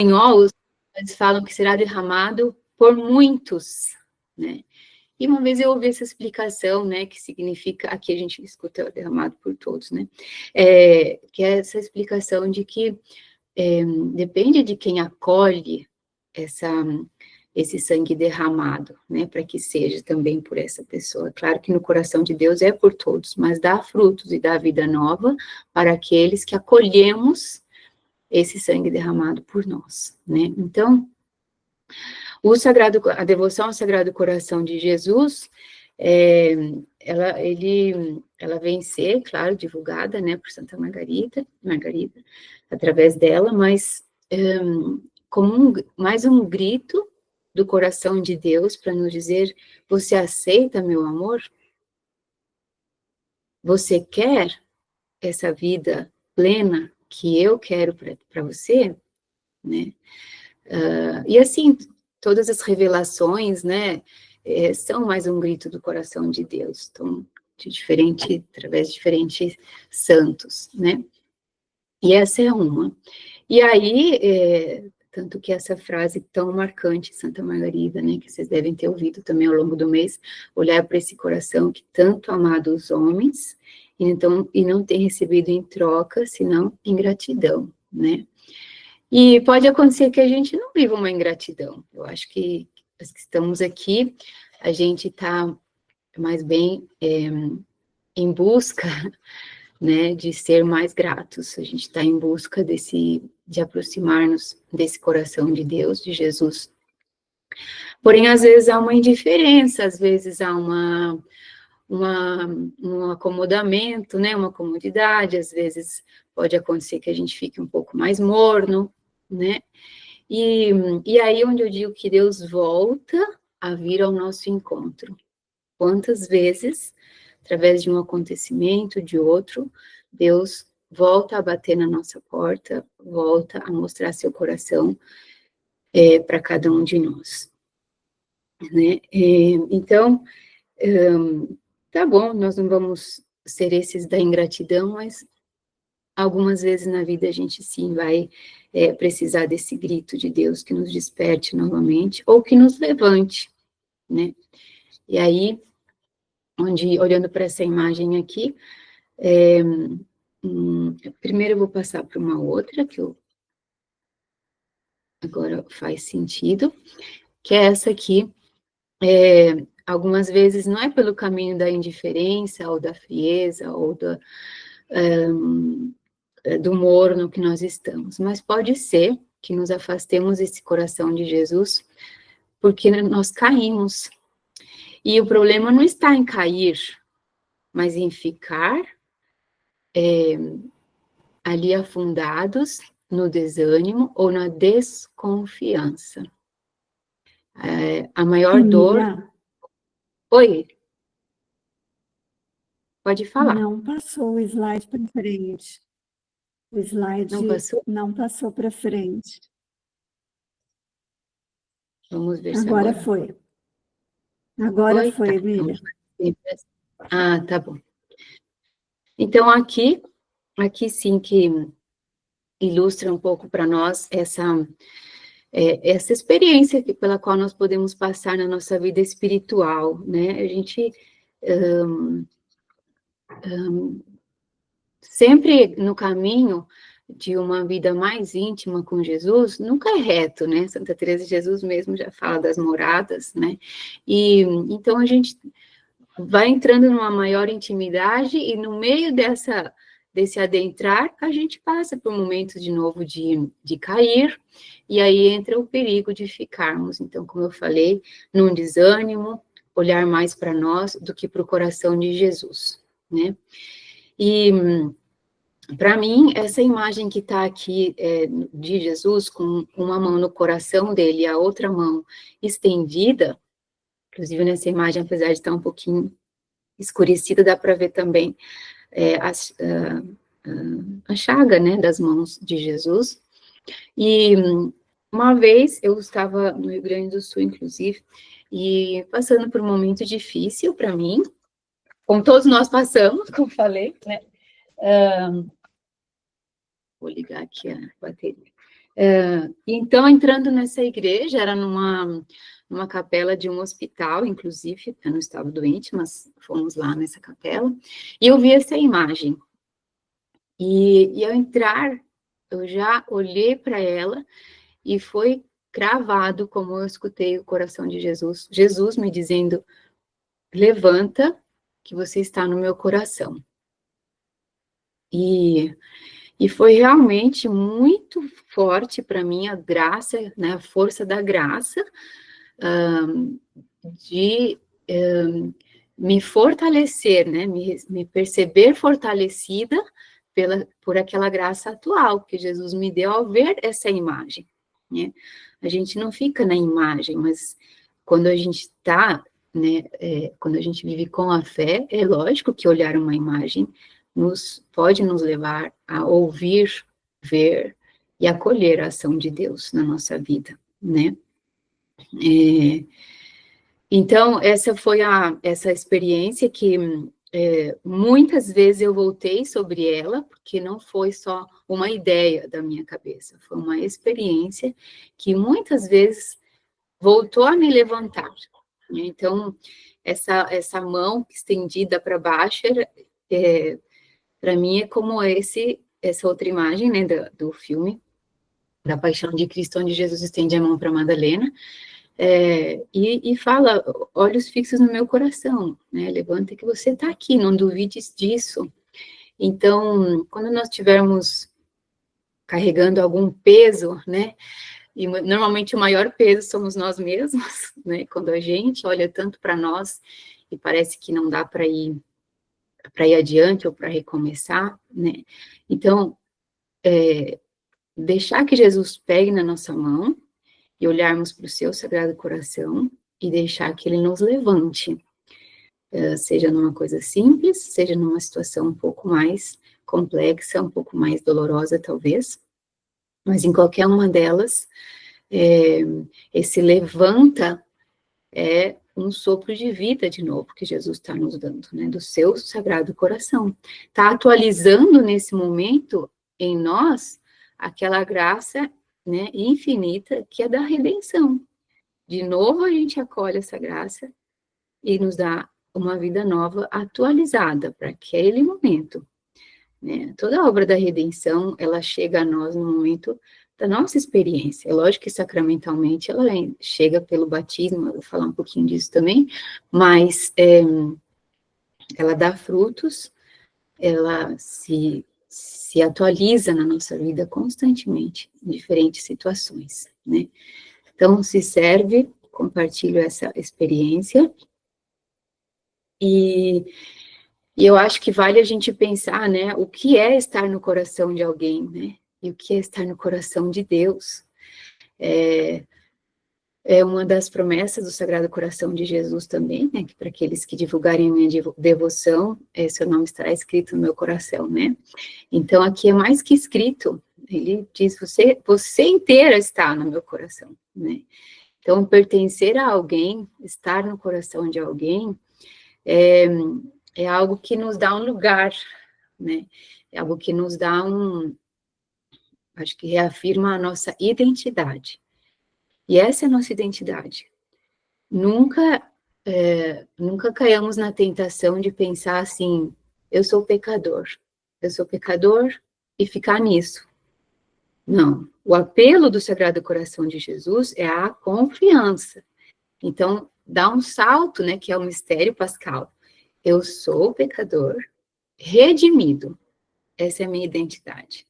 espanhol, eles falam que será derramado por muitos, né? E uma vez eu ouvi essa explicação, né, que significa, aqui a gente escuta derramado por todos, né, que é essa explicação de que depende de quem acolhe esse sangue derramado, né, para que seja também por essa pessoa. Claro que no coração de Deus é por todos, mas dá frutos e dá vida nova para aqueles que acolhemos esse sangue derramado por nós, né. Então, a devoção ao Sagrado Coração de Jesus, ela vem ser, claro, divulgada, né, por Santa Margarida, através dela, mas como mais um grito do coração de Deus para nos dizer: você aceita meu amor? Você quer essa vida plena que eu quero para você? Né? E assim, todas as revelações, né, são mais um grito do coração de Deus, então, através de diferentes santos, né, e essa é uma. E aí, tanto que essa frase tão marcante, Santa Margarida, né, que vocês devem ter ouvido também ao longo do mês, olhar para esse coração que tanto amado os homens, e não tem recebido em troca, senão ingratidão, né. E pode acontecer que a gente não viva uma ingratidão. Eu acho que as que estamos aqui, a gente está mais bem em busca, né, de ser mais gratos. A gente está em busca de aproximar-nos desse coração de Deus, de Jesus. Porém, às vezes há uma indiferença, às vezes há um acomodamento, né, uma comodidade, às vezes pode acontecer que a gente fique um pouco mais morno, né, e aí onde eu digo que Deus volta a vir ao nosso encontro. Quantas vezes, através de um acontecimento, de outro, Deus volta a bater na nossa porta, volta a mostrar seu coração para cada um de nós, né? Então, tá bom, nós não vamos ser esses da ingratidão, mas algumas vezes na vida a gente sim vai precisar desse grito de Deus que nos desperte novamente, ou que nos levante, né? E aí, olhando para essa imagem aqui, primeiro eu vou passar para uma outra, que agora faz sentido, que é essa aqui. Algumas vezes não é pelo caminho da indiferença, ou da frieza, ou do morno que nós estamos, mas pode ser que nos afastemos desse coração de Jesus, porque nós caímos. E o problema não está em cair, mas em ficar ali afundados no desânimo ou na desconfiança. A maior dor... Oi? Pode falar. Não passou o slide para frente. O slide não passou para frente. Vamos ver se agora... foi. Agora foi, tá. Miriam. Ah, tá bom. Então, aqui sim que ilustra um pouco para nós essa experiência pela qual nós podemos passar na nossa vida espiritual, né? A gente sempre no caminho de uma vida mais íntima com Jesus, nunca é reto, né? Santa Teresa de Jesus mesmo já fala das moradas, né? E então a gente vai entrando numa maior intimidade e no meio desse adentrar, a gente passa por momentos de novo de cair, e aí entra o perigo de ficarmos, então, como eu falei, num desânimo, olhar mais para nós do que para o coração de Jesus, né? E, para mim, essa imagem que está aqui de Jesus, com uma mão no coração dele e a outra mão estendida, inclusive nessa imagem, apesar de estar um pouquinho escurecida, dá para ver também a chaga, né, das mãos de Jesus. E uma vez eu estava no Rio Grande do Sul, inclusive, e passando por um momento difícil para mim, como todos nós passamos, como falei, né? Vou ligar aqui a bateria. Então, entrando nessa igreja, era numa capela de um hospital, inclusive, eu não estava doente, mas fomos lá nessa capela, e eu vi essa imagem. E ao entrar, eu já olhei para ela e foi cravado, como eu escutei o coração de Jesus, Jesus me dizendo, levanta, que você está no meu coração. E foi realmente muito forte para mim a graça, né, a força da graça, de me fortalecer, né, me perceber fortalecida por aquela graça atual que Jesus me deu ao ver essa imagem, né? A gente não fica na imagem, mas quando a gente está, né, quando a gente vive com a fé, é lógico que olhar uma imagem pode nos levar a ouvir, ver e acolher a ação de Deus na nossa vida, né? Então, essa foi essa experiência que muitas vezes eu voltei sobre ela, porque não foi só uma ideia da minha cabeça, foi uma experiência que muitas vezes voltou a me levantar. Então, essa mão estendida para baixo, para mim, é como essa outra imagem, né, do filme, da Paixão de Cristo, onde Jesus estende a mão para Madalena, e fala, olhos fixos no meu coração, né, levanta que você está aqui, não duvides disso. Então, quando nós estivermos carregando algum peso, né, e normalmente o maior peso somos nós mesmos, né, quando a gente olha tanto para nós e parece que não dá para ir adiante ou para recomeçar, né, então, deixar que Jesus pegue na nossa mão e olharmos para o seu Sagrado Coração e deixar que ele nos levante, seja numa coisa simples, seja numa situação um pouco mais complexa, um pouco mais dolorosa, talvez, mas em qualquer uma delas, esse levanta é um sopro de vida de novo que Jesus está nos dando, né, do seu Sagrado Coração. Está atualizando nesse momento em nós aquela graça, né, infinita que é da redenção. De novo a gente acolhe essa graça e nos dá uma vida nova atualizada para aquele momento, né? Toda a obra da redenção, ela chega a nós no momento da nossa experiência. É lógico que sacramentalmente ela chega pelo batismo, eu vou falar um pouquinho disso também, mas ela dá frutos, ela se atualiza na nossa vida constantemente, em diferentes situações, né? Então, se serve, compartilho essa experiência, e eu acho que vale a gente pensar, né, o que é estar no coração de alguém, né, e o que é estar no coração de Deus. É uma das promessas do Sagrado Coração de Jesus também, né, que para aqueles que divulgarem a minha devoção, seu nome estará escrito no meu coração, né. Então, aqui é mais que escrito, ele diz, você inteira está no meu coração, né. Então, pertencer a alguém, estar no coração de alguém, é algo que nos dá um lugar, né? É algo que nos dá acho que reafirma a nossa identidade. E essa é a nossa identidade. Nunca caiamos na tentação de pensar assim, eu sou pecador e ficar nisso. Não, o apelo do Sagrado Coração de Jesus é a confiança. Então, dá um salto, né, que é o mistério pascal. Eu sou pecador, redimido. Essa é a minha identidade.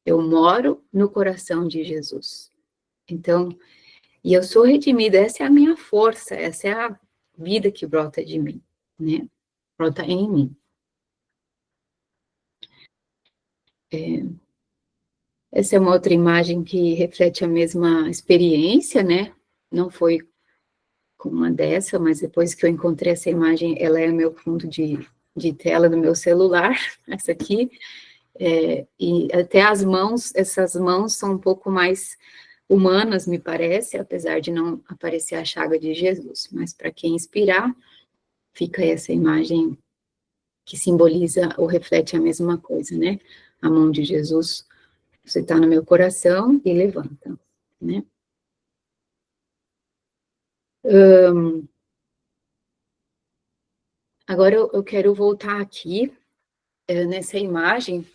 Eu moro no coração de Jesus. Então, e eu sou redimida, essa é a minha força, essa é a vida que brota de mim, né? Brota em mim. Essa é uma outra imagem que reflete a mesma experiência, né? Não foi com uma dessa, mas depois que eu encontrei essa imagem, ela é meu fundo de tela do meu celular, essa aqui. E até as mãos, essas mãos são um pouco mais humanas, me parece, apesar de não aparecer a chaga de Jesus, mas para quem inspirar, fica essa imagem que simboliza ou reflete a mesma coisa, né? A mão de Jesus Você está no meu coração e levanta, né? Agora eu quero voltar aqui, nessa imagem.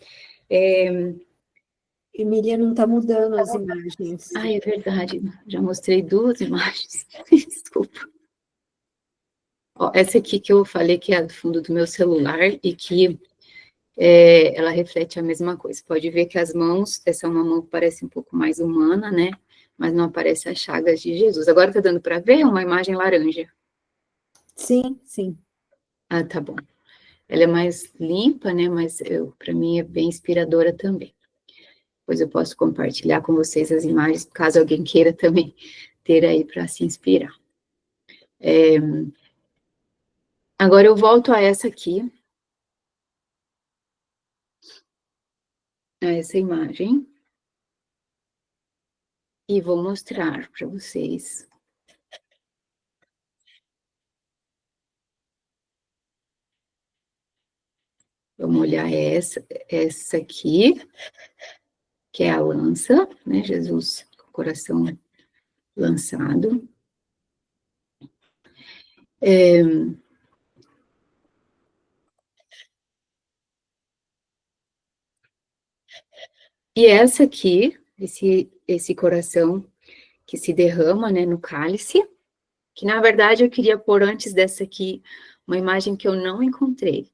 Emília, não está mudando as imagens. Ah, é verdade, já mostrei 2 imagens, desculpa. Ó, essa aqui que eu falei que é do fundo do meu celular e que ela reflete a mesma coisa. Pode ver que as mãos, essa é uma mão que parece um pouco mais humana, né? Mas não aparece as chagas de Jesus. Agora tá dando para ver uma imagem laranja. Sim, sim. Ah, tá bom. Ela é mais limpa, né? Mas para mim é bem inspiradora também. Depois eu posso compartilhar com vocês as imagens, caso alguém queira também ter aí para se inspirar. Agora eu volto a essa aqui, a essa imagem, e vou mostrar para vocês. Vamos olhar essa aqui, que é a lança, né? Jesus com o coração lançado. E essa aqui, esse coração que se derrama, né, no cálice, que na verdade eu queria pôr antes dessa aqui uma imagem que eu não encontrei,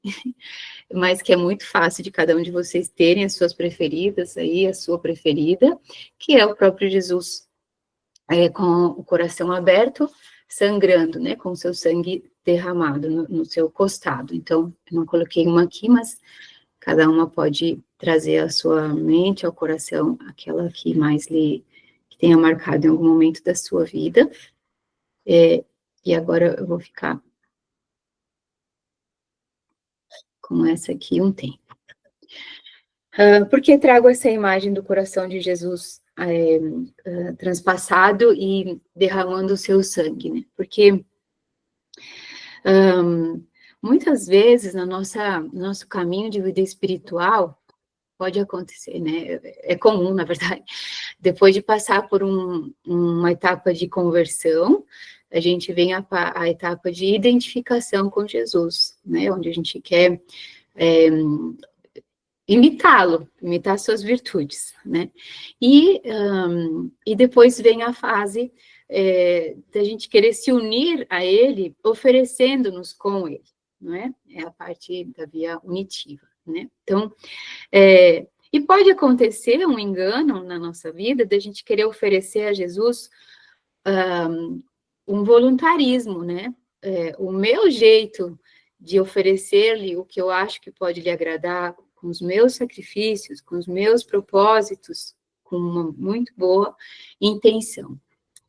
mas que é muito fácil de cada um de vocês terem as suas preferidas aí, a sua preferida, que é o próprio Jesus com o coração aberto, sangrando, né, com o seu sangue derramado no seu costado. Então, eu não coloquei uma aqui, mas cada uma pode trazer à sua mente, ao coração, aquela que mais que tenha marcado em algum momento da sua vida. E agora eu vou ficar com essa aqui um tempo. Por que trago essa imagem do coração de Jesus transpassado e derramando o seu sangue, né? Porque muitas vezes no nosso caminho de vida espiritual pode acontecer, né? É comum, na verdade, depois de passar por uma etapa de conversão, a gente vem a etapa de identificação com Jesus, né? Onde a gente quer imitá-lo, imitar suas virtudes, né? E depois vem a fase da gente querer se unir a ele, oferecendo-nos com ele, não é? É a parte da via unitiva, né? Então, e pode acontecer um engano na nossa vida de a gente querer oferecer a Jesus um voluntarismo, né? O meu jeito de oferecer-lhe o que eu acho que pode lhe agradar, com os meus sacrifícios, com os meus propósitos, com uma muito boa intenção.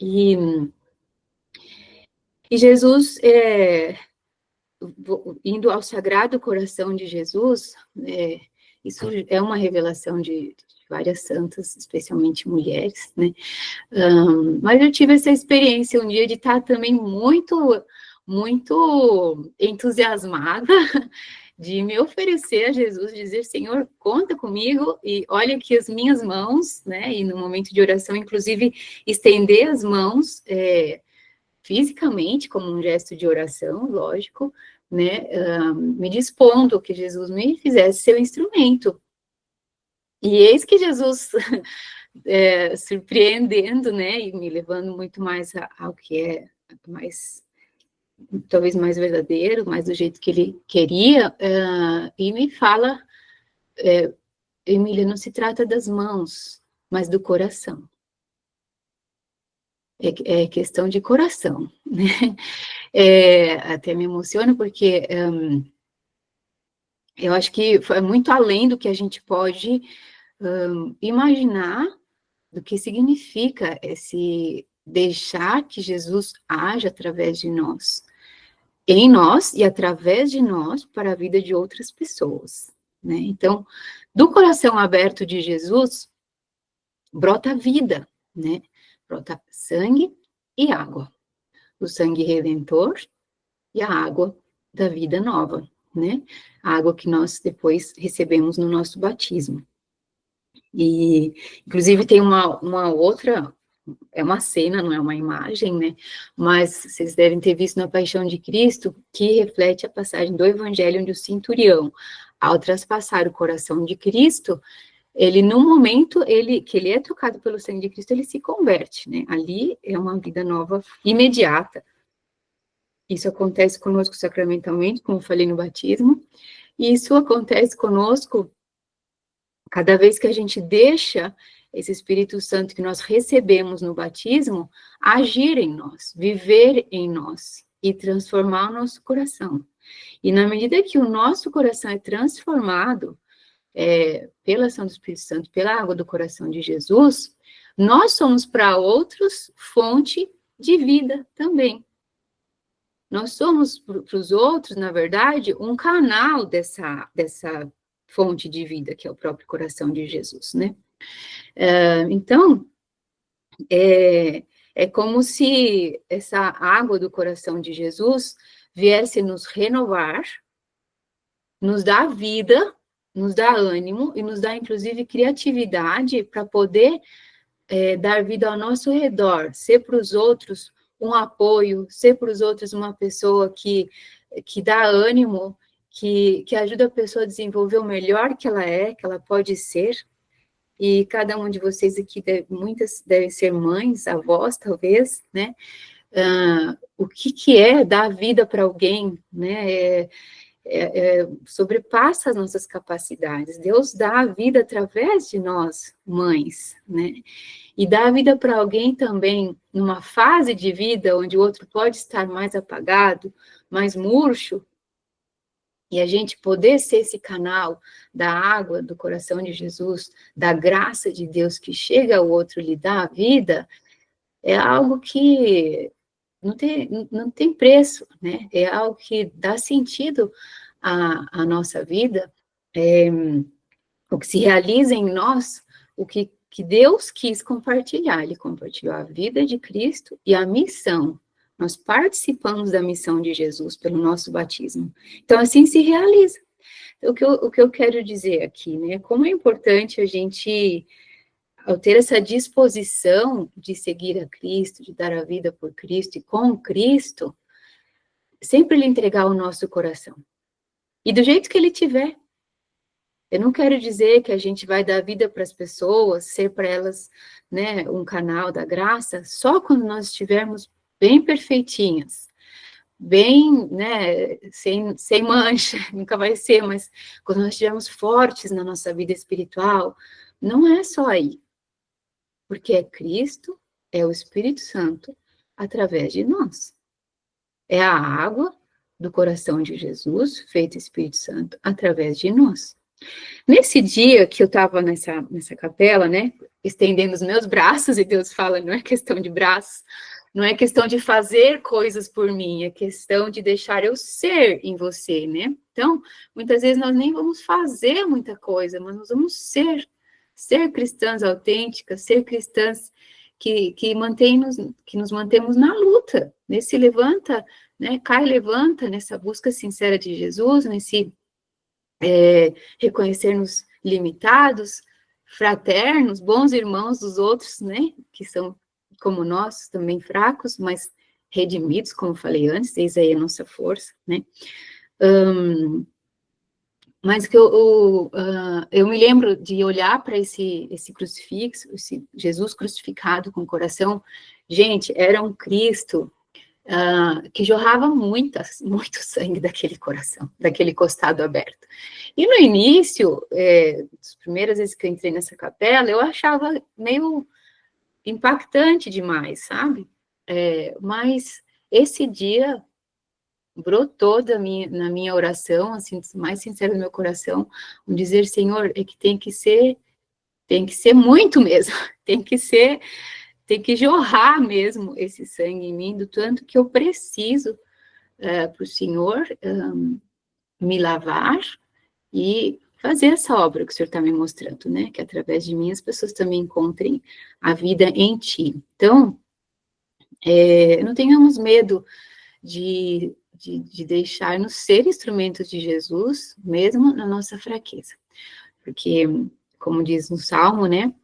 E Jesus, indo ao Sagrado Coração de Jesus, isso é uma revelação de várias santas, especialmente mulheres, né? Mas eu tive essa experiência um dia de estar também muito, muito entusiasmada de me oferecer a Jesus, dizer, Senhor, conta comigo, e olha aqui as minhas mãos, né, e no momento de oração, inclusive, estender as mãos fisicamente, como um gesto de oração, lógico, né, me dispondo que Jesus me fizesse seu instrumento. E eis que Jesus, surpreendendo, né, e me levando muito mais ao que é mais, talvez mais verdadeiro, mais do jeito que ele queria, e me fala, Emília, não se trata das mãos, mas do coração. É questão de coração, né? Até me emociona porque eu acho que é muito além do que a gente pode imaginar do que significa esse deixar que Jesus age através de nós, em nós e através de nós para a vida de outras pessoas, né? Então, do coração aberto de Jesus brota vida, né? Brota sangue e água. O sangue redentor e a água da vida nova, né? A água que nós depois recebemos no nosso batismo. E, inclusive, tem uma outra, é uma cena, não é uma imagem, né? Mas vocês devem ter visto na Paixão de Cristo, que reflete a passagem do Evangelho, onde o centurião, ao traspassar o coração de Cristo, ele, no momento que ele é tocado pelo sangue de Cristo, ele se converte, né? Ali é uma vida nova, imediata. Isso acontece conosco sacramentalmente, como eu falei no batismo, e isso acontece conosco cada vez que a gente deixa esse Espírito Santo que nós recebemos no batismo agir em nós, viver em nós e transformar o nosso coração. E na medida que o nosso coração é transformado pela ação do Espírito Santo, pela água do coração de Jesus, nós somos para outros fonte de vida também. Nós somos para os outros, na verdade, um canal dessa fonte de vida, que é o próprio coração de Jesus, né? Então, é como se essa água do coração de Jesus viesse nos renovar, nos dar vida, nos dar ânimo e nos dar, inclusive, criatividade para poder dar vida ao nosso redor, ser para os outros um apoio, ser para os outros uma pessoa que dá ânimo, que ajuda a pessoa a desenvolver o melhor que ela pode ser. E cada um de vocês aqui, muitas devem ser mães, avós, talvez, né? O que é dar vida para alguém, né? Sobrepassa as nossas capacidades. Deus dá a vida através de nós, mães, né? E dá a vida para alguém também numa fase de vida onde o outro pode estar mais apagado, mais murcho, e a gente poder ser esse canal da água do coração de Jesus, da graça de Deus que chega ao outro e lhe dá a vida, é algo que não tem preço, né? É algo que dá sentido à nossa vida, o que se realiza em nós, o que Deus quis compartilhar. Ele compartilhou a vida de Cristo e a missão. Nós participamos da missão de Jesus pelo nosso batismo. Então, assim se realiza. O que eu quero dizer aqui, né? Como é importante a gente, ao ter essa disposição de seguir a Cristo, de dar a vida por Cristo e com Cristo, sempre lhe entregar o nosso coração. E do jeito que ele tiver. Eu não quero dizer que a gente vai dar vida para as pessoas, ser para elas, né, um canal da graça, só quando nós estivermos bem perfeitinhas, bem, né, sem mancha, nunca vai ser, mas quando nós estivermos fortes na nossa vida espiritual, não é só aí, porque é Cristo, é o Espírito Santo, através de nós. É a água do coração de Jesus, feita Espírito Santo, através de nós. Nesse dia que eu estava nessa capela, né, estendendo os meus braços, e Deus fala, não é questão de braços, não é questão de fazer coisas por mim, é questão de deixar eu ser em você, né? Então, muitas vezes nós nem vamos fazer muita coisa, mas nós vamos ser cristãs autênticas, ser cristãs que nos mantemos na luta, nesse levanta, né, cai, levanta, nessa busca sincera de Jesus, nesse reconhecer-nos limitados, fraternos, bons irmãos dos outros, né, que são como nós, também fracos, mas redimidos, como falei antes, eis aí a nossa força, né. Mas que eu me lembro de olhar para esse crucifixo, esse Jesus crucificado com o coração, gente, era um Cristo que jorrava muito sangue daquele coração, daquele costado aberto. E no início, as primeiras vezes que eu entrei nessa capela, eu achava meio impactante demais, sabe? Mas esse dia brotou na minha oração, assim, mais sincero do meu coração, um dizer, Senhor, é que tem que ser muito mesmo, tem que jorrar mesmo esse sangue em mim, do tanto que eu preciso para o Senhor me lavar e fazer essa obra que o Senhor está me mostrando, né? Que através de mim as pessoas também encontrem a vida em Ti. Então, não tenhamos medo de deixar-nos ser instrumentos de Jesus, mesmo na nossa fraqueza. Porque, como diz no Salmo, né?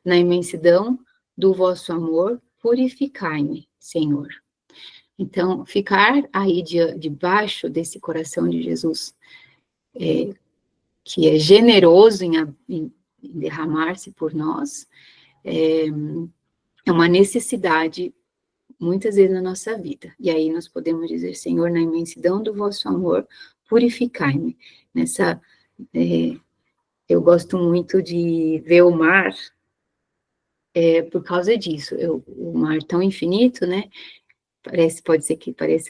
Na imensidão do vosso amor, purificai-me, Senhor. Então, ficar aí debaixo desse coração de Jesus, que é generoso em derramar-se por nós, é uma necessidade, muitas vezes, na nossa vida. E aí nós podemos dizer, Senhor, na imensidão do vosso amor, purificai-me. Eu gosto muito de ver o mar, por causa disso. O mar tão infinito, né? Parece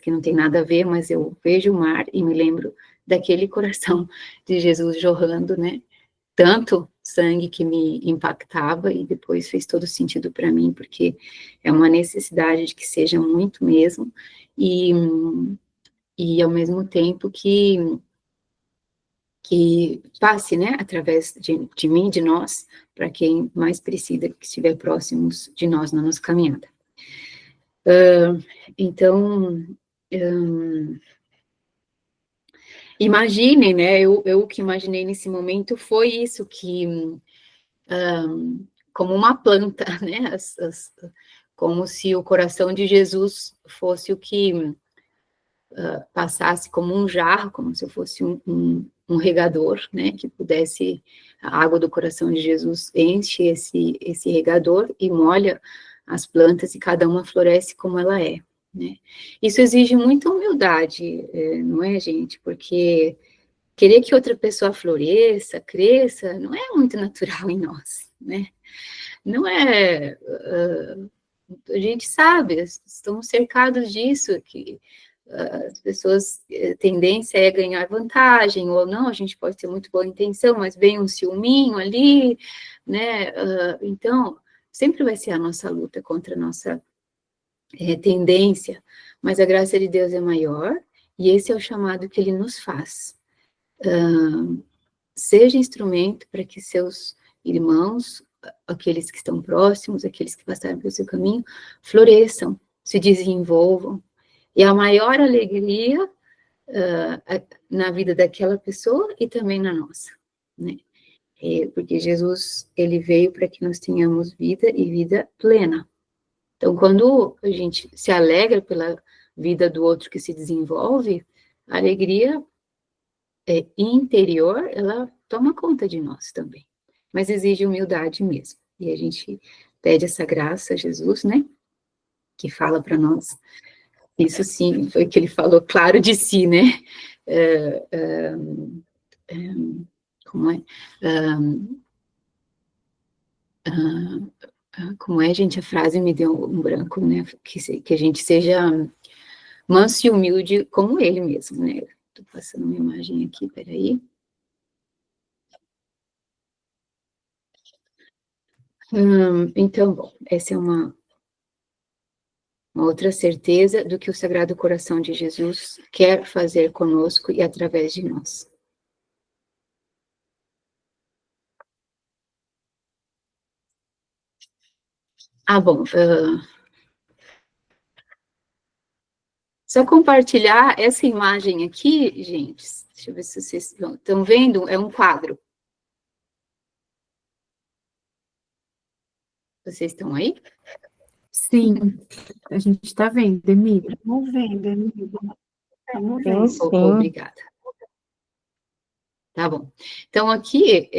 que não tem nada a ver, mas eu vejo o mar e me lembro daquele coração de Jesus jorrando, né? Tanto sangue que me impactava e depois fez todo sentido para mim, porque é uma necessidade de que seja muito mesmo, e ao mesmo tempo que passe, né, através de mim, de nós, para quem mais precisa, que estiver próximos de nós na nossa caminhada. Então, imaginem, né, eu que imaginei nesse momento foi isso, que como uma planta, né, como se o coração de Jesus fosse o que passasse como um jarro, como se eu fosse um regador, né, que pudesse, a água do coração de Jesus enche esse regador e molha as plantas e cada uma floresce como ela é, né. Isso exige muita humildade, não é, gente? Porque querer que outra pessoa floresça, cresça, não é muito natural em nós, né? Não é... a gente sabe, estamos cercados disso, que as pessoas, tendência é ganhar vantagem, ou não, a gente pode ter muito boa intenção, mas vem um ciúminho ali, né? Então, sempre vai ser a nossa luta contra a nossa tendência, mas a graça de Deus é maior, e esse é o chamado que Ele nos faz. Seja instrumento para que seus irmãos, aqueles que estão próximos, aqueles que passaram pelo seu caminho, floresçam, se desenvolvam. E a maior alegria na vida daquela pessoa e também na nossa, né? Porque Jesus, ele veio para que nós tenhamos vida e vida plena. Então, quando a gente se alegra pela vida do outro que se desenvolve, a alegria interior, ela toma conta de nós também. Mas exige humildade mesmo. E a gente pede essa graça a Jesus, né? Que fala para nós. Isso sim, foi o que ele falou, claro de si, né? Como é? Como é, gente? A frase me deu um branco, né? Que a gente seja manso e humilde como ele mesmo, né? Estou passando uma imagem aqui, peraí. Então, bom, essa é uma outra certeza do que o Sagrado Coração de Jesus quer fazer conosco e através de nós. Bom, só compartilhar essa imagem aqui, gente, deixa eu ver se vocês estão vendo, é um quadro. Vocês estão aí? Sim, a gente está vendo, Emília. Estamos vendo, Emília. Estamos Sim, vendo. sim. Obrigada. Tá bom. Então, aqui,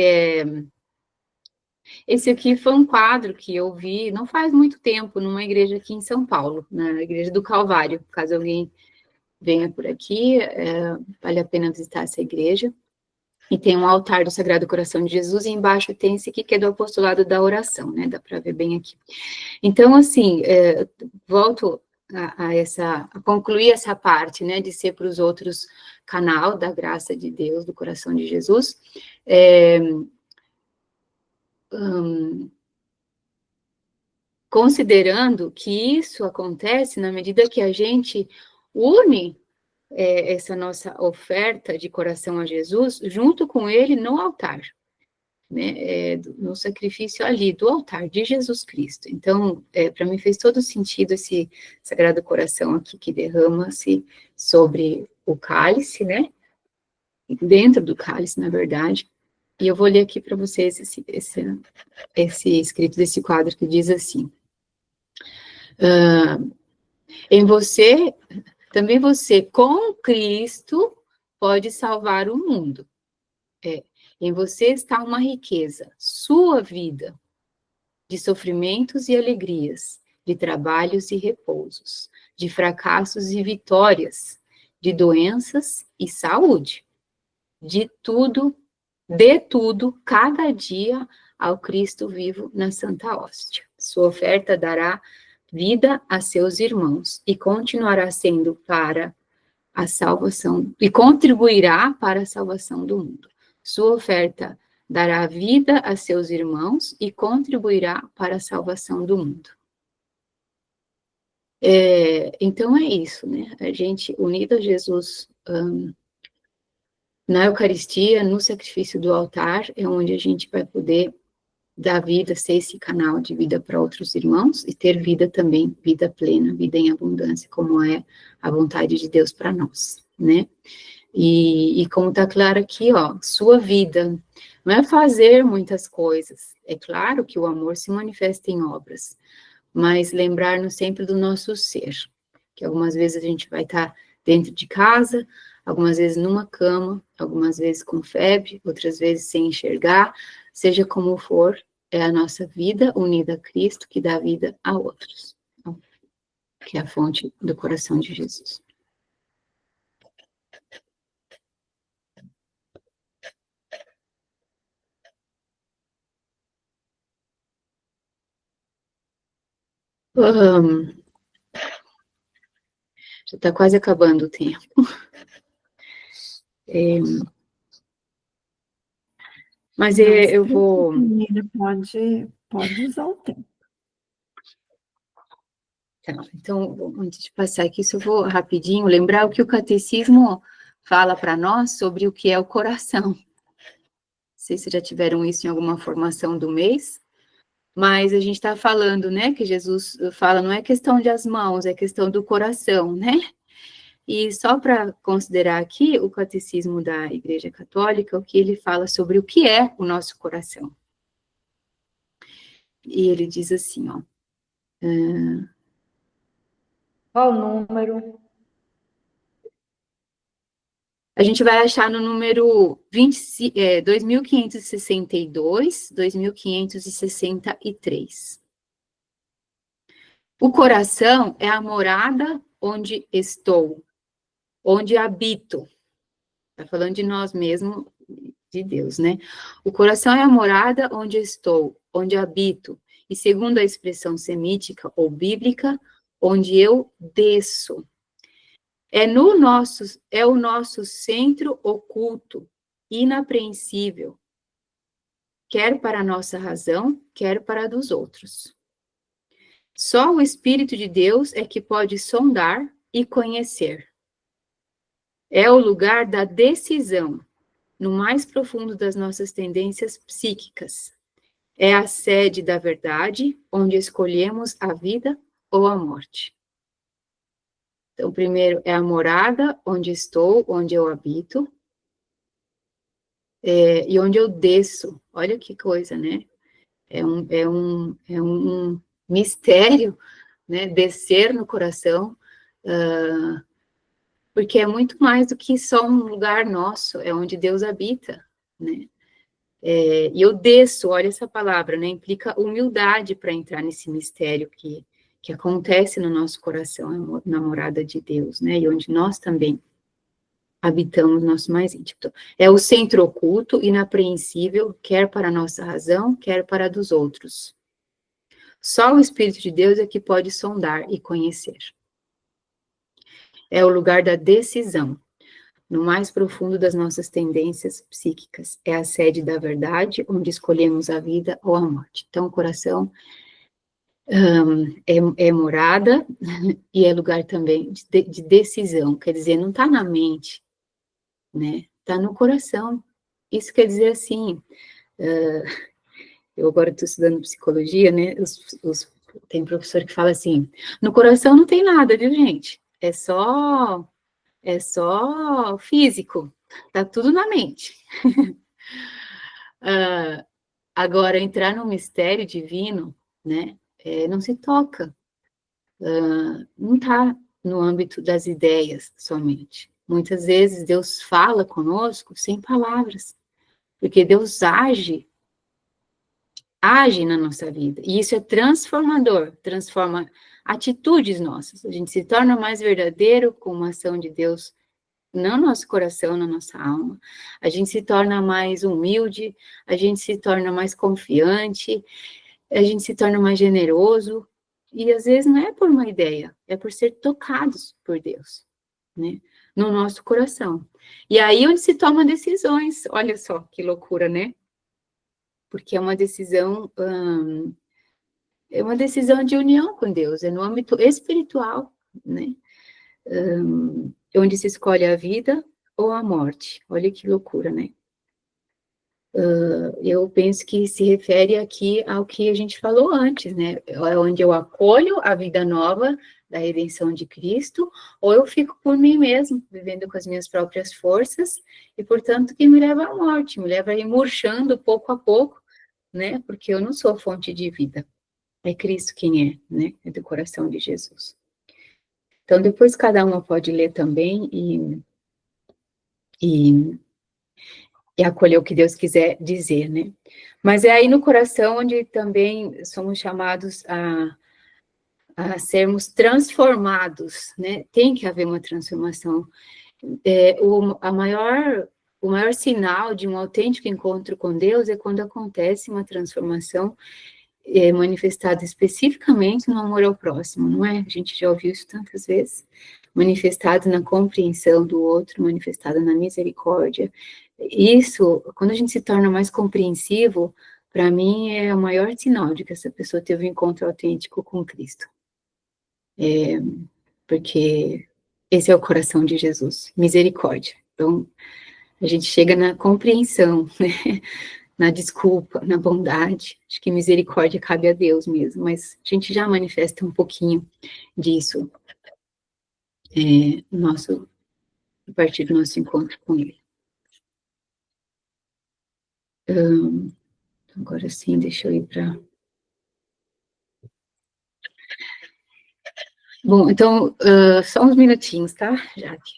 esse aqui foi um quadro que eu vi não faz muito tempo numa igreja aqui em São Paulo, na Igreja do Calvário. Caso alguém venha por aqui, vale a pena visitar essa igreja. E tem um altar do Sagrado Coração de Jesus, e embaixo tem esse aqui que é do apostolado da oração, né? Dá para ver bem aqui. Então, assim, volto a concluir essa parte, né? De ser para os outros canal da graça de Deus, do coração de Jesus. Considerando que isso acontece na medida que a gente une essa nossa oferta de coração a Jesus, junto com ele no altar, né, no sacrifício ali, do altar de Jesus Cristo. Então, para mim fez todo sentido esse Sagrado Coração aqui que derrama-se sobre o cálice, né, dentro do cálice, na verdade, E eu vou ler aqui para vocês esse escrito desse quadro que diz assim: em você, também você, com Cristo, pode salvar o mundo. Em você está uma riqueza, sua vida, de sofrimentos e alegrias, de trabalhos e repousos, de fracassos e vitórias, de doenças e saúde, de tudo, cada dia ao Cristo vivo na Santa Hóstia. Sua oferta dará vida a seus irmãos e continuará sendo para a salvação, e contribuirá para a salvação do mundo. Sua oferta dará vida a seus irmãos e contribuirá para a salvação do mundo. Então é isso, né? A gente, unido a Jesus na Eucaristia, no sacrifício do altar, é onde a gente vai poder dar vida, ser esse canal de vida para outros irmãos e ter vida também, vida plena, vida em abundância, como é a vontade de Deus para nós, né? E como está claro aqui, ó, sua vida não é fazer muitas coisas. É claro que o amor se manifesta em obras, mas lembrar-nos sempre do nosso ser, que algumas vezes a gente vai estar dentro de casa, algumas vezes numa cama, algumas vezes com febre, outras vezes sem enxergar, seja como for, é a nossa vida unida a Cristo que dá vida a outros, que é a fonte do coração de Jesus. Já está quase acabando o tempo. Mas eu vou... Pode usar o tempo. Tá, então, antes de passar aqui, só vou rapidinho lembrar o que o catecismo fala para nós sobre o que é o coração. Não sei se já tiveram isso em alguma formação do mês, mas a gente está falando, né, que Jesus fala, não é questão de as mãos, é questão do coração, né? E só para considerar aqui o catecismo da Igreja Católica, o que ele fala sobre o que é o nosso coração. E ele diz assim, ó... Qual o número? A gente vai achar no número 2562, 2563. O coração é a morada onde estou, onde habito. Está falando de nós mesmos, de Deus, né? O coração é a morada onde estou, onde habito. E segundo a expressão semítica ou bíblica, onde eu desço. É o nosso centro oculto, inapreensível, quer para a nossa razão, quer para a dos outros. Só o Espírito de Deus é que pode sondar e conhecer. É o lugar da decisão, no mais profundo das nossas tendências psíquicas. É a sede da verdade, onde escolhemos a vida ou a morte. Então, primeiro é a morada, onde estou, onde eu habito, e onde eu desço. Olha que coisa, né? É um mistério, né? Descer no coração, porque é muito mais do que só um lugar nosso, é onde Deus habita, né? E eu desço, olha essa palavra, né? Implica humildade para entrar nesse mistério que acontece no nosso coração, na morada de Deus, né? E onde nós também habitamos nosso mais íntimo. Então, é o centro oculto, inapreensível, quer para a nossa razão, quer para a dos outros. Só o Espírito de Deus é que pode sondar e conhecer. É o lugar da decisão, no mais profundo das nossas tendências psíquicas. É a sede da verdade, onde escolhemos a vida ou a morte. Então, o coração é morada e é lugar também de decisão, quer dizer, não está na mente, né? Está no coração. Isso quer dizer assim, eu agora estou estudando psicologia, né? Tem professor que fala assim, no coração não tem nada, viu, gente? É só físico, tá tudo na mente. Ah, agora, entrar no mistério divino, né, não se toca, não está no âmbito das ideias somente. Muitas vezes Deus fala conosco sem palavras, porque Deus age na nossa vida, e isso é transformador, transforma atitudes nossas, a gente se torna mais verdadeiro com uma ação de Deus no nosso coração, na nossa alma, a gente se torna mais humilde, a gente se torna mais confiante, a gente se torna mais generoso, e às vezes não é por uma ideia, é por ser tocados por Deus, né, no nosso coração. E aí onde se toma decisões, olha só que loucura, né? Porque é uma decisão de união com Deus, é no âmbito espiritual, né? Onde se escolhe a vida ou a morte. Olha que loucura, né? Eu penso que se refere aqui ao que a gente falou antes, né? É onde eu acolho a vida nova da redenção de Cristo, ou eu fico por mim mesmo, vivendo com as minhas próprias forças, e, portanto, que me leva à morte, me leva a ir murchando pouco a pouco, né? Porque eu não sou fonte de vida. É Cristo quem é, né? É do coração de Jesus. Então, depois cada uma pode ler também e acolher o que Deus quiser dizer, né? Mas é aí no coração onde também somos chamados a sermos transformados, né? Tem que haver uma transformação. O maior sinal de um autêntico encontro com Deus é quando acontece uma transformação manifestada especificamente no amor ao próximo, não é? A gente já ouviu isso tantas vezes. Manifestado na compreensão do outro, manifestado na misericórdia. Isso, quando a gente se torna mais compreensivo, para mim é o maior sinal de que essa pessoa teve um encontro autêntico com Cristo. Porque esse é o coração de Jesus, misericórdia. Então, a gente chega na compreensão, né? Na desculpa, na bondade. Acho que misericórdia cabe a Deus mesmo, mas a gente já manifesta um pouquinho disso a partir do nosso encontro com Ele. Agora sim, deixa eu ir para... Bom, então, só uns minutinhos, tá, Jaque?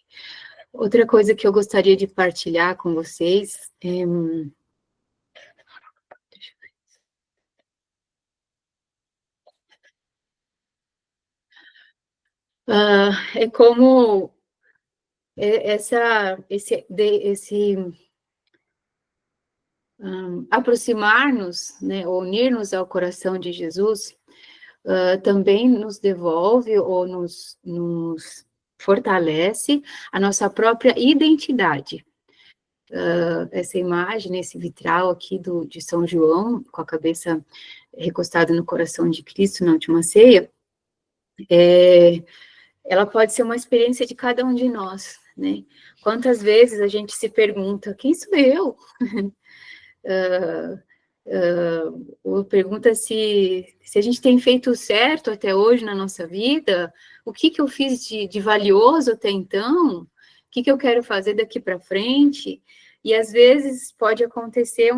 Outra coisa que eu gostaria de partilhar com vocês é como aproximar-nos, né, unir-nos ao coração de Jesus, também nos devolve ou nos fortalece a nossa própria identidade. Essa imagem, esse vitral aqui de São João, com a cabeça recostada no coração de Cristo na última ceia, ela pode ser uma experiência de cada um de nós, né? Quantas vezes a gente se pergunta, quem sou eu? Ou pergunta se a gente tem feito certo até hoje na nossa vida, o que eu fiz de valioso até então, o que eu quero fazer daqui para frente, e às vezes pode acontecer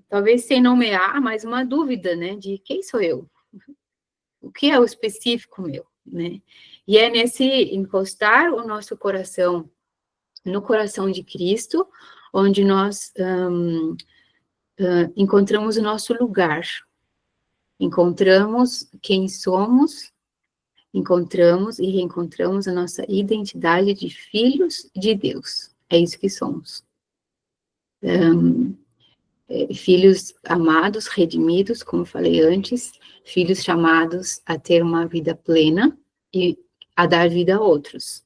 talvez sem nomear, mas uma dúvida, né, de quem sou eu? O que é o específico meu, né? E é nesse encostar o nosso coração no coração de Cristo, onde nós encontramos o nosso lugar, encontramos quem somos, encontramos e reencontramos a nossa identidade de filhos de Deus. É isso que somos. Filhos amados, redimidos, como falei antes, filhos chamados a ter uma vida plena e a dar vida a outros.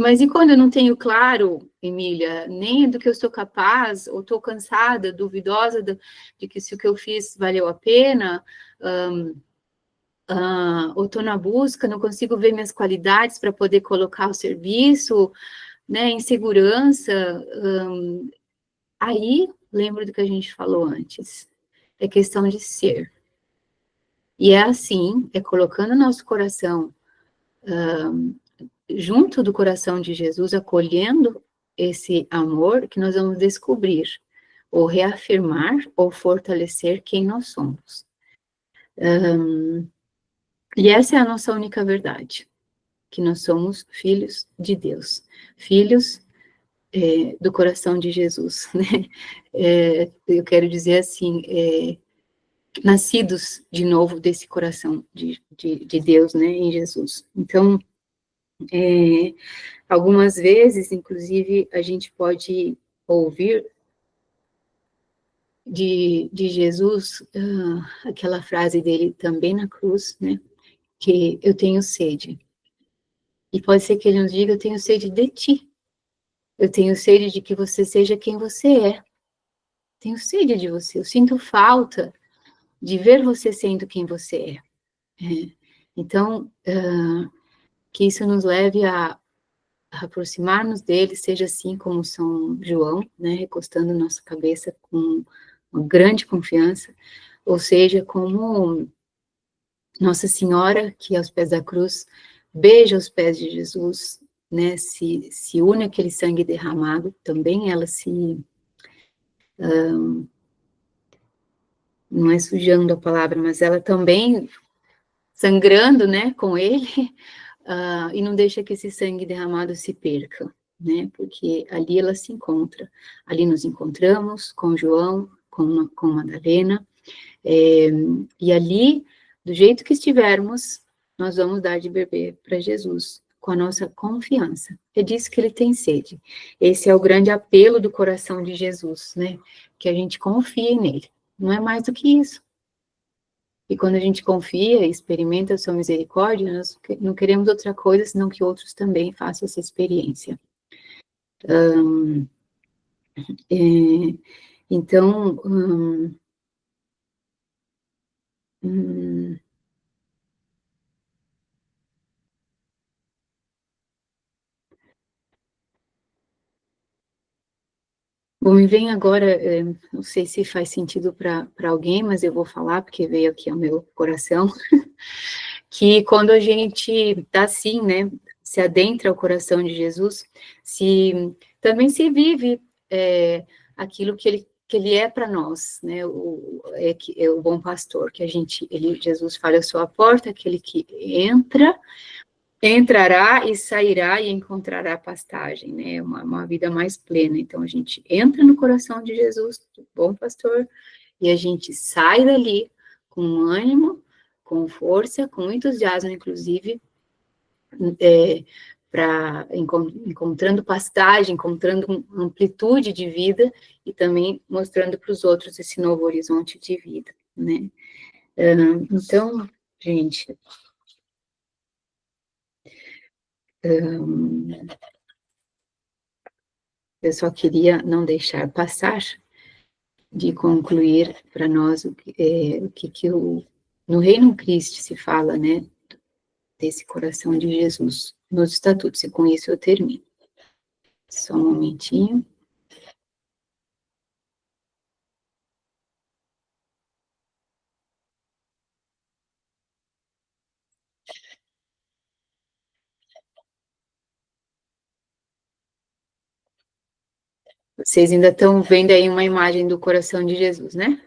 Mas e quando eu não tenho claro, Emília, nem do que eu sou capaz, ou estou cansada, duvidosa de que se o que eu fiz valeu a pena, ou estou na busca, não consigo ver minhas qualidades para poder colocar o serviço, né, insegurança, aí lembro do que a gente falou antes, é questão de ser. E é assim, é colocando o nosso coração junto do coração de Jesus, acolhendo esse amor que nós vamos descobrir, ou reafirmar, ou fortalecer quem nós somos. E essa é a nossa única verdade, que nós somos filhos de Deus, filhos do coração de Jesus, né? Eu quero dizer assim, nascidos de novo desse coração de Deus, né, em Jesus. Então, algumas vezes, inclusive, a gente pode ouvir de Jesus, aquela frase dele também na cruz, né, que eu tenho sede. E pode ser que ele nos diga, eu tenho sede de ti. Eu tenho sede de que você seja quem você é. Tenho sede de você. Eu sinto falta de ver você sendo quem você é. Então, que isso nos leve a aproximar-nos dele, seja assim como São João, né, recostando nossa cabeça com uma grande confiança, ou seja, como Nossa Senhora, que aos pés da cruz beija os pés de Jesus, né, se une àquele sangue derramado, também ela não é sujando a palavra, mas ela também sangrando, né, com ele, e não deixa que esse sangue derramado se perca, né, porque ali ela se encontra, ali nos encontramos com João, com Madalena, e ali, do jeito que estivermos, nós vamos dar de beber para Jesus, com a nossa confiança, é disso que ele tem sede, esse é o grande apelo do coração de Jesus, né, que a gente confie nele, não é mais do que isso. E quando a gente confia e experimenta a sua misericórdia, nós não queremos outra coisa, senão que outros também façam essa experiência. É, então, bom, me vem agora, não sei se faz sentido para alguém, mas eu vou falar, porque veio aqui ao meu coração, que quando a gente está assim, né, se adentra ao coração de Jesus, também se vive aquilo que ele é para nós, né, é o bom pastor, que Jesus fala, eu sou a porta, aquele que entrará e sairá e encontrará pastagem, né, uma vida mais plena. Então, a gente entra no coração de Jesus, o bom pastor, e a gente sai dali com ânimo, com força, com entusiasmo, inclusive, encontrando pastagem, encontrando amplitude de vida e também mostrando para os outros esse novo horizonte de vida, né? Então, gente, eu só queria não deixar passar de concluir para nós no Reino Cristo se fala, né, desse coração de Jesus, nos estatutos, e com isso eu termino. Só um momentinho. Vocês ainda estão vendo aí uma imagem do coração de Jesus, né?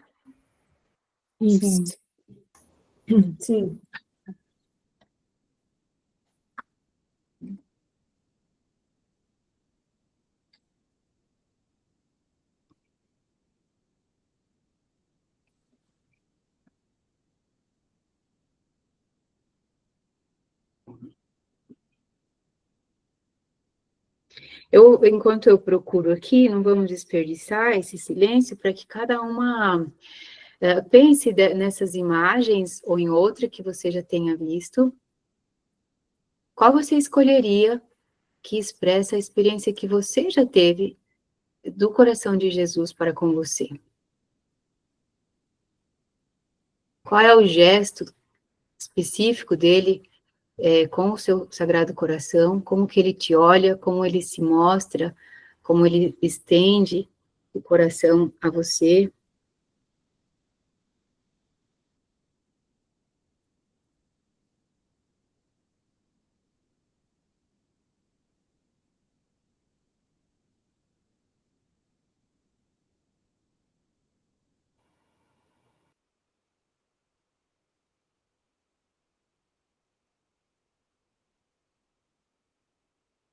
Isso. Sim. Enquanto eu procuro aqui, não vamos desperdiçar esse silêncio para que cada uma pense nessas imagens ou em outra que você já tenha visto. Qual você escolheria que expressa a experiência que você já teve do coração de Jesus para com você? Qual é o gesto específico dele com o seu Sagrado Coração? Como que ele te olha, como ele se mostra, como ele estende o coração a você?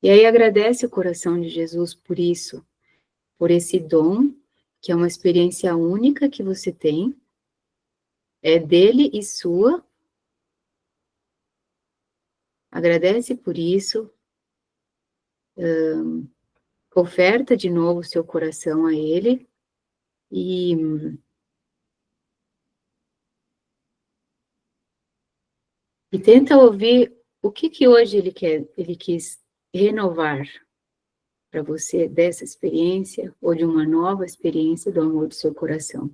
E aí agradece o coração de Jesus por isso, por esse dom, que é uma experiência única que você tem, é dele e sua. Agradece por isso, oferta de novo o seu coração a ele, e tenta ouvir o que hoje ele quis renovar para você dessa experiência, ou de uma nova experiência do amor do seu coração.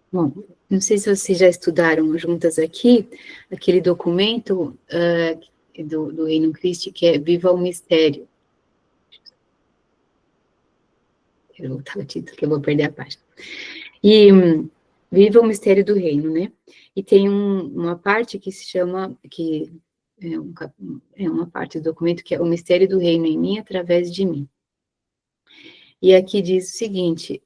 Bom, não sei se vocês já estudaram juntas aqui, aquele documento do Reino Christi, que é Viva o Mistério. Eu vou voltar o título, que eu vou perder a página. E Viva o Mistério do Reino, né? E tem uma parte que se chama, que é uma parte do documento, que é o Mistério do Reino em mim, através de mim. E aqui diz o seguinte,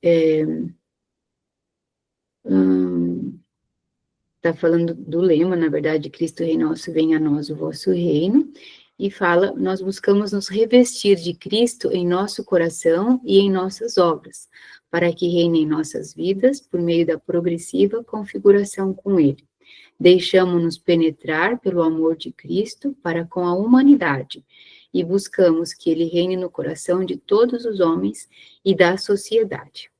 está falando do lema, na verdade, Cristo Rei Nosso, venha a nós o vosso reino, e fala, nós buscamos nos revestir de Cristo em nosso coração e em nossas obras, para que reine em nossas vidas por meio da progressiva configuração com Ele. Deixamo-nos penetrar pelo amor de Cristo para com a humanidade, e buscamos que Ele reine no coração de todos os homens e da sociedade.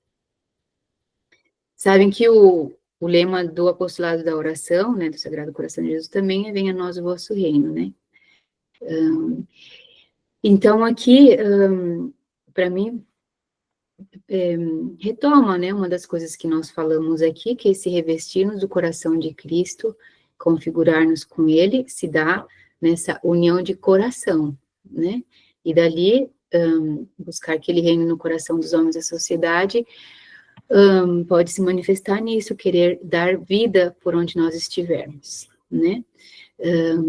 Sabem que o lema do apostolado da oração, né, do Sagrado Coração de Jesus, também é venha a nós o vosso reino, né? Então, aqui, para mim, retoma, né, uma das coisas que nós falamos aqui, que é esse revestir-nos do coração de Cristo, configurar-nos com Ele, se dá nessa união de coração, né? E dali, buscar que Ele reine no coração dos homens da sociedade, pode se manifestar nisso, querer dar vida por onde nós estivermos, né?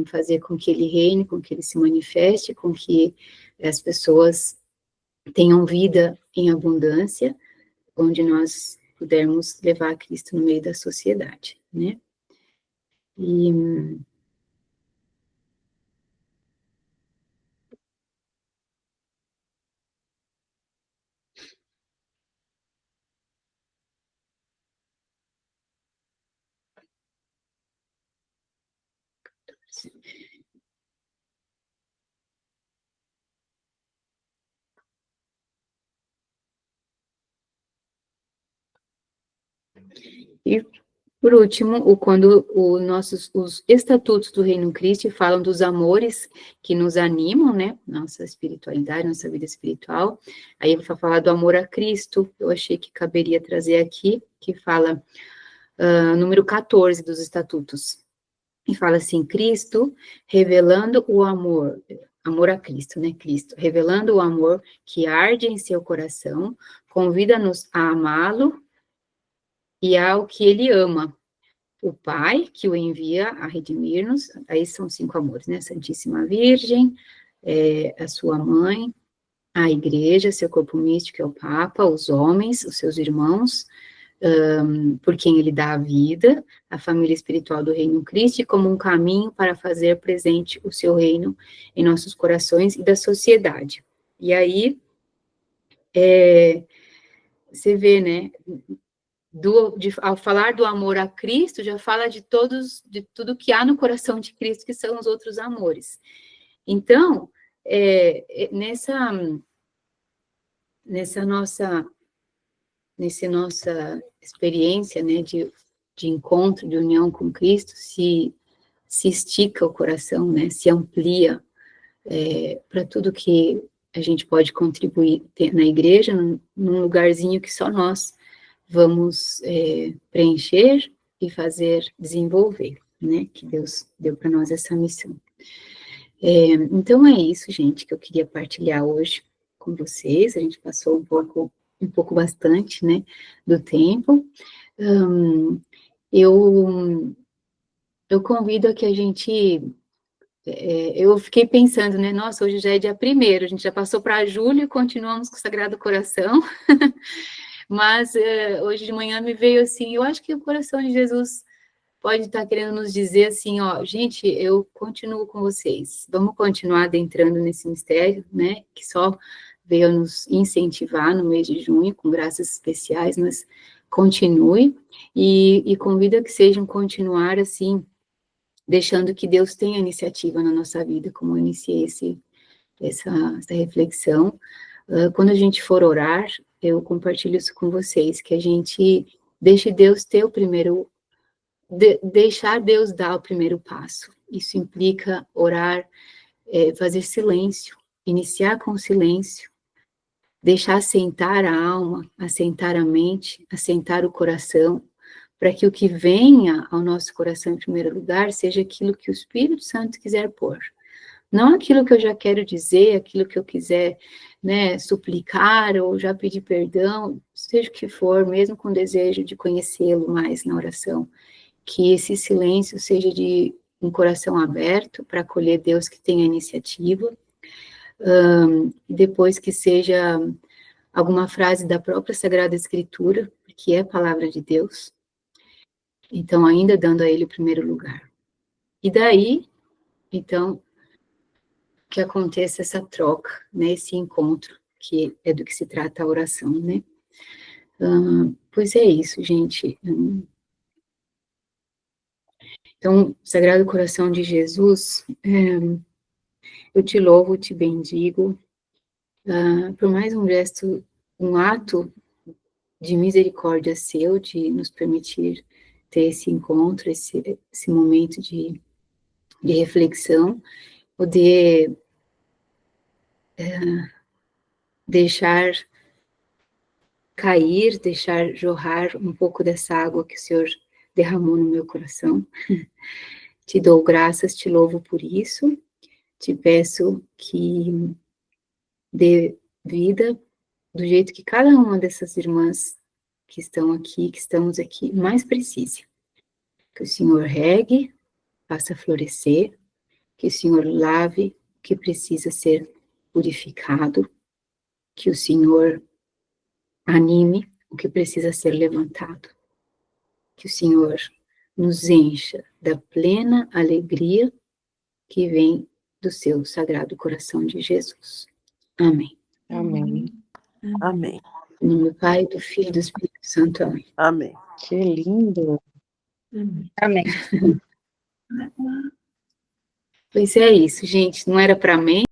Fazer com que Ele reine, com que Ele se manifeste, com que as pessoas tenham vida em abundância, onde nós pudermos levar Cristo no meio da sociedade, né? E por último, quando os estatutos do Reino Cristo falam dos amores que nos animam, né, nossa espiritualidade, nossa vida espiritual, aí eu vou falar do amor a Cristo, eu achei que caberia trazer aqui, que fala, número 14 dos estatutos, e fala assim, Cristo revelando o amor a Cristo, né, Cristo, revelando o amor que arde em seu coração, convida-nos a amá-lo, e ao que ele ama, o Pai, que o envia a redimir-nos, aí são 5 amores, né, Santíssima Virgem, a sua mãe, a Igreja, seu corpo místico, que é o Papa, os homens, os seus irmãos, por quem ele dá a vida, a família espiritual do Reino Cristo, como um caminho para fazer presente o seu reino em nossos corações e da sociedade. E aí, você vê, né, ao falar do amor a Cristo, já fala de tudo que há no coração de Cristo, que são os outros amores. Então, nessa nossa experiência, né, de encontro, de união com Cristo, se estica o coração, né, se amplia para tudo que a gente pode contribuir na igreja, num lugarzinho que só nós vamos preencher e fazer desenvolver, né, que Deus deu para nós essa missão. Então é isso, gente, que eu queria partilhar hoje com vocês. A gente passou um pouco bastante, né, do tempo. Eu convido a que a gente... eu fiquei pensando, né, nossa, hoje já é dia 1º, a gente já passou para julho e continuamos com o Sagrado Coração, mas hoje de manhã me veio assim, eu acho que o coração de Jesus pode estar querendo nos dizer assim, ó, gente, eu continuo com vocês, vamos continuar adentrando nesse mistério, né, que só veio nos incentivar no mês de junho, com graças especiais, mas continue, e convido a que seja um continuar, assim, deixando que Deus tenha iniciativa na nossa vida, como eu iniciei essa reflexão. Quando a gente for orar, eu compartilho isso com vocês, que a gente deixe Deus ter o primeiro, deixar Deus dar o primeiro passo. Isso implica orar, fazer silêncio, iniciar com silêncio, deixar assentar a alma, assentar a mente, assentar o coração, para que o que venha ao nosso coração em primeiro lugar seja aquilo que o Espírito Santo quiser pôr. Não aquilo que eu já quero dizer, aquilo que eu quiser, né, suplicar ou já pedir perdão, seja o que for, mesmo com desejo de conhecê-lo mais na oração. Que esse silêncio seja de um coração aberto para acolher Deus que tem a iniciativa, e depois que seja alguma frase da própria Sagrada Escritura, que é a palavra de Deus, então ainda dando a ele o primeiro lugar. E daí, então, que aconteça essa troca, né, esse encontro, que é do que se trata a oração, né. Pois é isso, gente. Então, Sagrado Coração de Jesus, eu te louvo, te bendigo, por mais um gesto, um ato de misericórdia seu, de nos permitir ter esse encontro, esse momento de reflexão, poder deixar cair, deixar jorrar um pouco dessa água que o Senhor derramou no meu coração. Te dou graças, te louvo por isso, te peço que dê vida do jeito que cada uma dessas irmãs que estão aqui, que estamos aqui, mais precise. Que o Senhor regue, faça florescer, que o Senhor lave o que precisa ser purificado, que o Senhor anime o que precisa ser levantado, que o Senhor nos encha da plena alegria que vem do seu Sagrado Coração de Jesus. Amém. Amém. Amém. Em nome do Pai, do Filho e do Espírito Santo. Amém. Amém. Que lindo. Amém. Pois é isso, gente. Não era para mim.